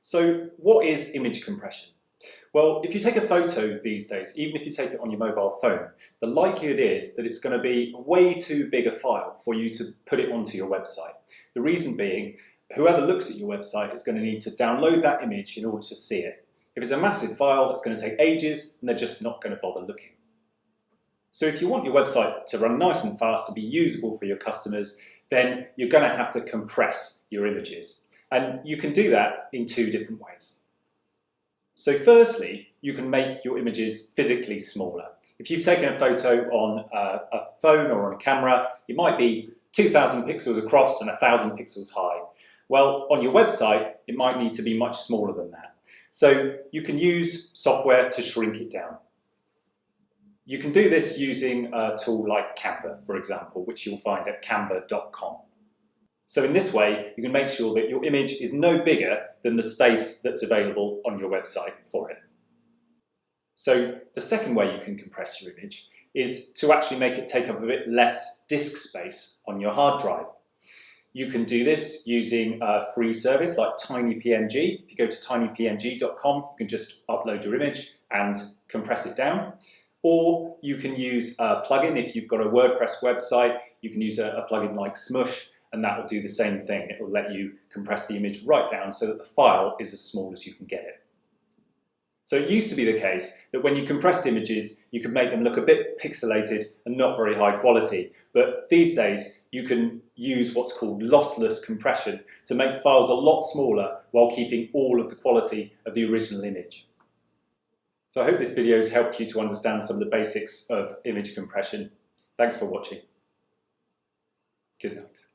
So what is image compression? Well, if you take a photo these days, even if you take it on your mobile phone, the likelihood is that it's going to be a way too big a file for you to put it onto your website. The reason being, whoever looks at your website is going to need to download that image in order to see it. If it's a massive file, that's going to take ages and they're just not going to bother looking. So if you want your website to run nice and fast and be usable for your customers, then you're going to have to compress your images. And you can do that in two different ways. So firstly, you can make your images physically smaller. If you've taken a photo on a phone or on a camera, it might be 2,000 pixels across and 1,000 pixels high. Well, on your website, it might need to be much smaller than that. So you can use software to shrink it down. You can do this using a tool like Canva, for example, which you'll find at canva.com. So in this way, you can make sure that your image is no bigger than the space that's available on your website for it. So the second way you can compress your image is to actually make it take up a bit less disk space on your hard drive. You can do this using a free service like tinypng. If you go to tinypng.com, you can just upload your image and compress it down. Or you can use a plugin. If you've got a WordPress website, you can use a plugin like Smush, and that will do the same thing. It will let you compress the image right down so that the file is as small as you can get it. So it used to be the case that when you compressed images, you could make them look a bit pixelated and not very high quality. But these days, you can use what's called lossless compression to make files a lot smaller while keeping all of the quality of the original image. So I hope this video has helped you to understand some of the basics of image compression. Thanks for watching. Good night.